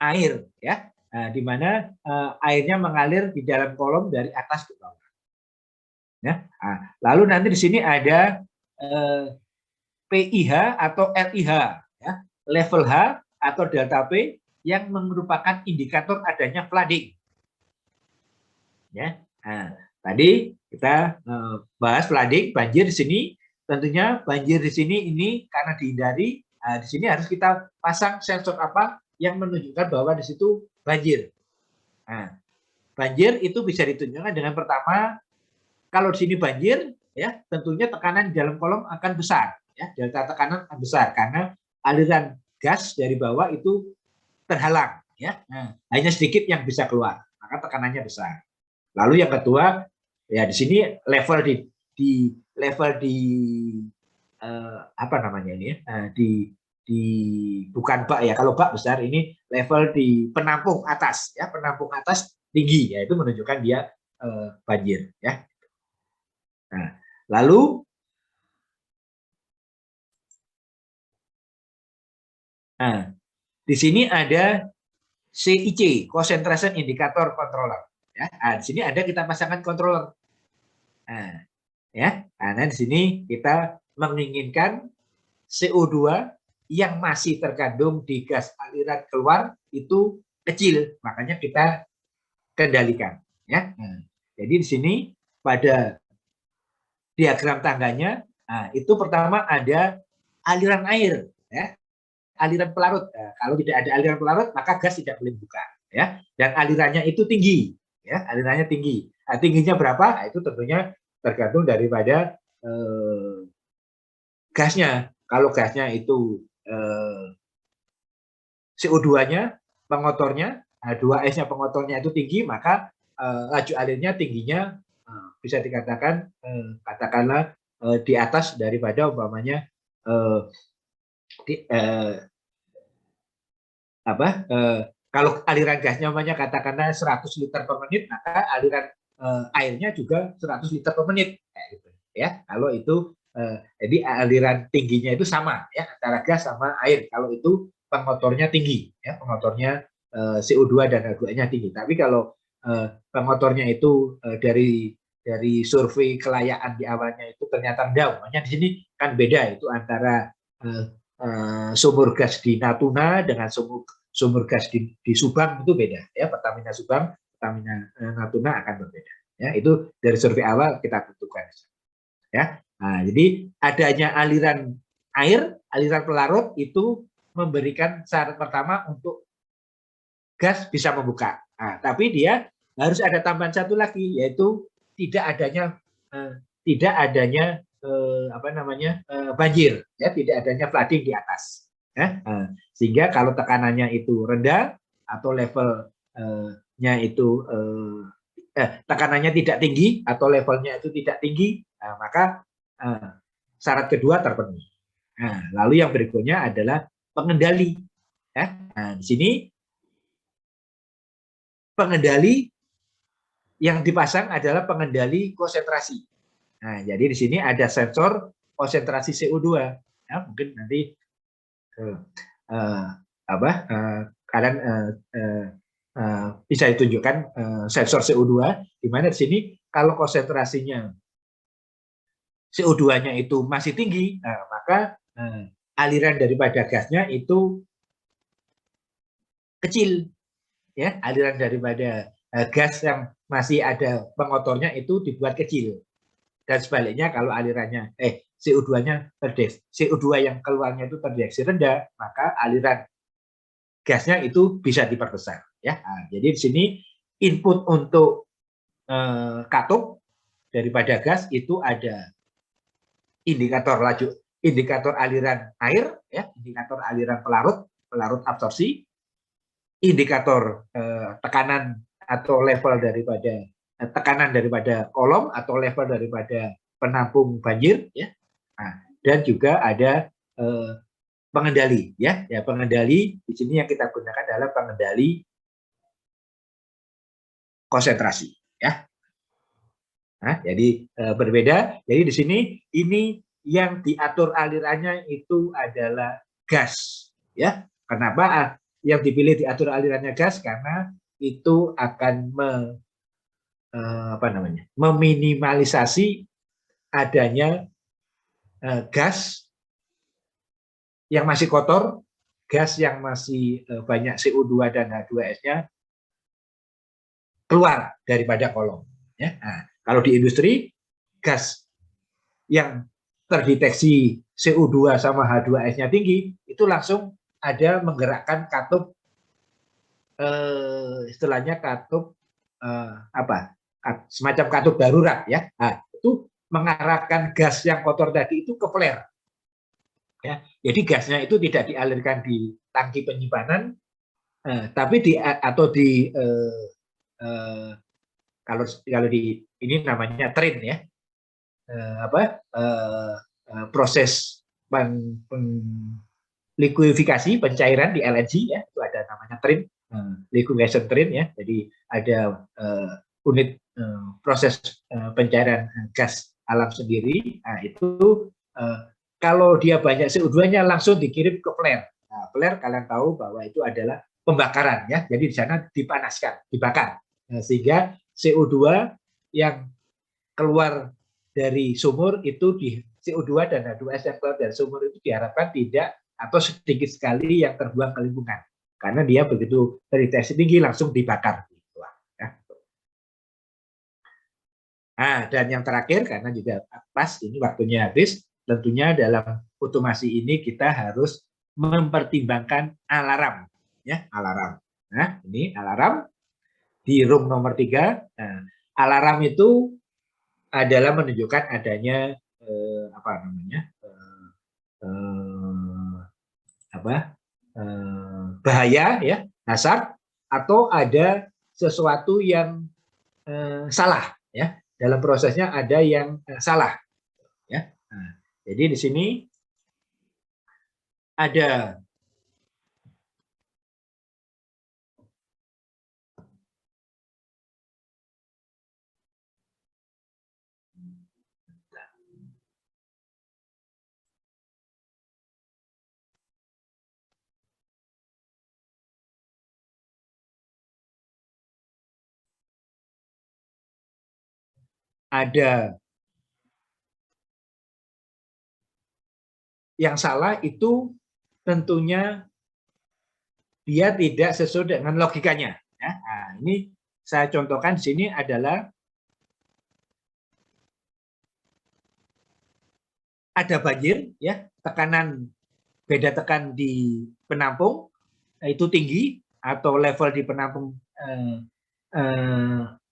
air ya. Nah, di mana airnya mengalir di dalam kolom dari atas ke bawah. Ya. Nah, lalu nanti di sini ada PIH atau LIH ya, level H atau delta P yang merupakan indikator adanya flooding. Ya. Nah, tadi kita bahas flooding, banjir di sini. Tentunya banjir di sini ini karena dihindari, di sini harus kita pasang sensor apa yang menunjukkan bahwa di situ banjir. Nah, banjir itu bisa ditunjukkan dengan pertama, kalau di sini banjir, ya tentunya tekanan di dalam kolom akan besar, ya delta tekanan akan besar karena aliran gas dari bawah itu terhalang, ya. Nah, hanya sedikit yang bisa keluar, maka tekanannya besar. Lalu yang kedua, ya di sini level apa namanya ini, ya, bukan bak ya, kalau bak besar, ini level di penampung atas, ya penampung atas tinggi, ya itu menunjukkan dia banjir, ya. Nah, lalu di sini ada CIC, concentration indicator controller, ya. Nah, di sini ada kita pasangkan controller. Nah, ya, karena di sini kita menginginkan CO2 yang masih terkandung di gas aliran keluar itu kecil, makanya kita kendalikan, ya. Nah, jadi di sini pada diagram tangganya, nah, itu pertama ada aliran air, ya, aliran pelarut. Nah, kalau tidak ada aliran pelarut, maka gas tidak boleh buka, ya. Dan alirannya itu tinggi, ya, alirannya tinggi. Nah, tingginya berapa? Nah, itu tentunya tergantung daripada gasnya. Kalau gasnya itu CO2-nya, pengotornya, 2S-nya pengotornya itu tinggi, maka laju alirnya tingginya bisa dikatakan katakanlah di atas daripada umpamanya kalau aliran gasnya umpamanya katakanlah 100 liter per menit, maka aliran airnya juga 100 liter per menit, kayak gitu ya. Kalau itu jadi aliran tingginya itu sama ya antara gas sama air. Kalau itu pengotornya tinggi ya, pengotornya CO2 dan H2-nya tinggi. Tapi kalau pengotornya itu dari survei kelayakan di awalnya itu ternyata enggak, makanya di sini kan beda itu antara sumur gas di Natuna dengan sumur gas di Subang itu beda ya. Pertamina Subang, Pertamina Natuna akan berbeda ya. Itu dari survei awal kita tentukan ya. Nah, jadi adanya aliran air, aliran pelarut itu memberikan syarat pertama untuk gas bisa membuka. Nah, tapi dia harus ada tambahan satu lagi, yaitu tidak adanya banjir, ya, tidak adanya flooding di atas. Ya. Sehingga kalau tekanannya itu rendah atau levelnya itu tekanannya tidak tinggi atau levelnya itu tidak tinggi, maka syarat kedua terpenuhi. Nah, lalu yang berikutnya adalah pengendali. Ya. Nah, di sini pengendali yang dipasang adalah pengendali konsentrasi. Nah, jadi di sini ada sensor konsentrasi CO2. Ya, mungkin nanti kalian bisa ditunjukkan sensor CO2, di mana di sini kalau konsentrasinya CO2-nya itu masih tinggi, maka aliran daripada gasnya itu kecil, ya, aliran daripada gas yang masih ada pengotornya itu dibuat kecil. Dan sebaliknya kalau alirannya CO2-nya CO2 yang keluarnya itu terdeteksi rendah, maka aliran gasnya itu bisa diperbesar, ya. Nah, jadi di sini input untuk katup daripada gas itu ada indikator aliran air, ya, indikator aliran pelarut absorpsi, indikator tekanan atau level daripada tekanan daripada kolom atau level daripada penampung banjir, ya. Nah, dan juga ada pengendali, ya. Ya, pengendali di sini yang kita gunakan adalah pengendali konsentrasi, ya. Nah, jadi berbeda. Jadi di sini ini yang diatur alirannya itu adalah gas, ya. Kenapa yang dipilih diatur alirannya gas? Karena itu akan meminimalisasi adanya gas yang masih kotor, gas yang masih banyak CO2 dan H2S-nya keluar daripada kolom. Ya. Nah, kalau di industri, gas yang terdeteksi CO2 sama H2S-nya tinggi, itu langsung ada menggerakkan katup, istilahnya katup semacam katup darurat, ya. Nah, itu mengarahkan gas yang kotor tadi itu ke flare. Ya, jadi gasnya itu tidak dialirkan di tangki penyimpanan, tapi kalau di ini namanya train, ya, proses likuifikasi pencairan di LNG, ya, itu ada namanya train, liquefaction train, ya. Jadi ada unit proses pencairan gas alam sendiri. Nah, itu kalau dia banyak CO2-nya langsung dikirim ke flare. Nah, flare kalian tahu bahwa itu adalah pembakaran, ya. Jadi di sana dipanaskan, dibakar. Nah, sehingga CO2 yang keluar dari sumur itu CO2 dan H2S yang keluar dari sumur itu diharapkan tidak atau sedikit sekali yang terbuang ke lingkungan. Karena dia begitu terdeteksi tinggi langsung dibakar. Nah, dan yang terakhir, karena juga pas ini waktunya habis, tentunya dalam otomasi ini kita harus mempertimbangkan alarm, ya, alarm. Nah, ini alarm di room nomor 3. Nah, alarm itu adalah menunjukkan adanya bahaya, ya, hazard, atau ada sesuatu yang salah ya. Dalam prosesnya ada yang salah ya. Nah, jadi di sini ada yang salah itu tentunya dia tidak sesuai dengan logikanya. Ya. Nah, ini saya contohkan di sini adalah ada banjir, ya, tekanan beda tekan di penampung itu tinggi atau level di penampung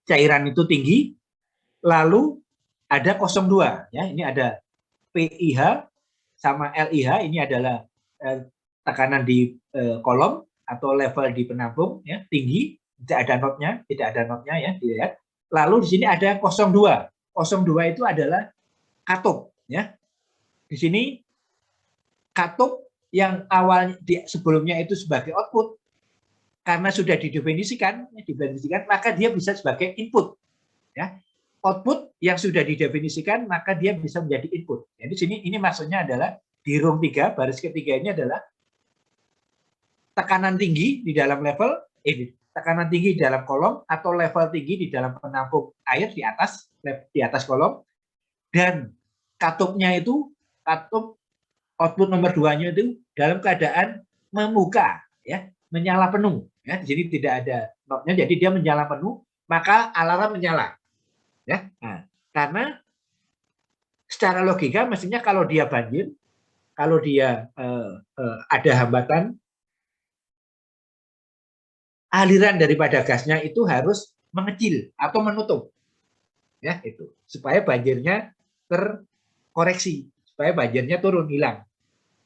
cairan itu tinggi, lalu ada 02, ya, ini ada PIH sama LIH, ini adalah tekanan di kolom atau level di penampung ya tinggi, tidak ada notnya ya dilihat. Lalu di sini ada 02. 02 itu adalah katup ya. Di sini katup yang awal sebelumnya itu sebagai output karena sudah didefinisikan, maka dia bisa sebagai input ya. Output yang sudah didefinisikan maka dia bisa menjadi input. Jadi sini ini maksudnya adalah di room 3 baris ketiga ini adalah tekanan tinggi di dalam level tekanan tinggi di dalam kolom atau level tinggi di dalam penampung air di atas kolom, dan katupnya itu katup output nomor 2-nya itu dalam keadaan membuka ya, menyala penuh ya. Di sini tidak ada notnya, jadi dia menyala penuh, maka alarm menyala ya. Nah, karena secara logika mestinya kalau dia banjir, kalau dia ada hambatan, aliran daripada gasnya itu harus mengecil atau menutup ya, itu supaya banjirnya terkoreksi, supaya banjirnya turun, hilang.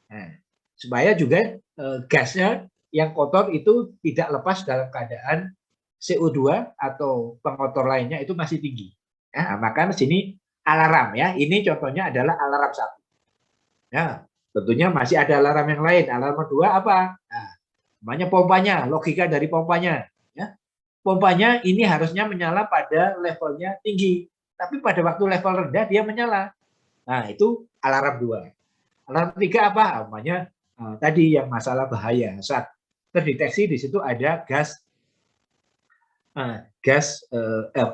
Nah, supaya juga gasnya yang kotor itu tidak lepas dalam keadaan CO2 atau pengotor lainnya itu masih tinggi ya. Nah, maka di sini alarm ya, ini contohnya adalah alarm 1 ya. Tentunya masih ada alarm yang lain. Alarm 2 apa? Nah, namanya pompanya, logika dari pompanya ya. Pompanya ini harusnya menyala pada levelnya tinggi, tapi pada waktu level rendah dia menyala. Nah, itu alarm 2. Alarm 3 apa? Namanya tadi yang masalah bahaya. Saat terdeteksi di situ ada gas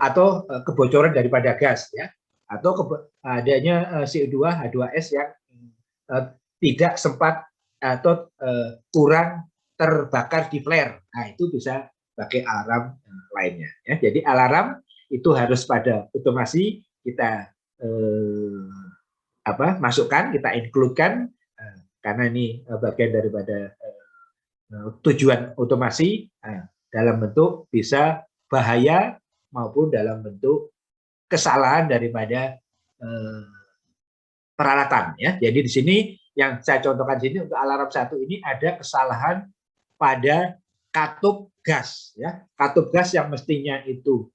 atau kebocoran daripada gas ya, atau adanya CO2 H2S yang tidak sempat atau kurang terbakar di flare. Nah, itu bisa pakai alarm lainnya ya. Jadi alarm itu harus pada otomasi kita masukkan, kita include-kan karena ini bagian daripada tujuan otomasi dalam bentuk bisa bahaya maupun dalam bentuk kesalahan daripada peralatan ya. Jadi di sini yang saya contohkan di sini untuk alarm 1 ini ada kesalahan pada katup gas ya. Katup gas yang mestinya itu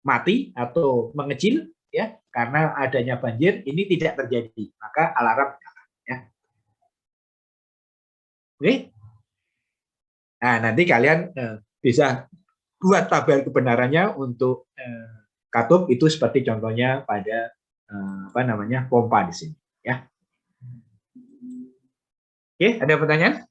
mati atau mengecil ya, karena adanya banjir ini tidak terjadi, maka alarm nyala ya. Oke. Nah, nanti kalian bisa buat tabel kebenarannya untuk katup itu seperti contohnya pada pompa di sini ya. Oke, ada pertanyaan?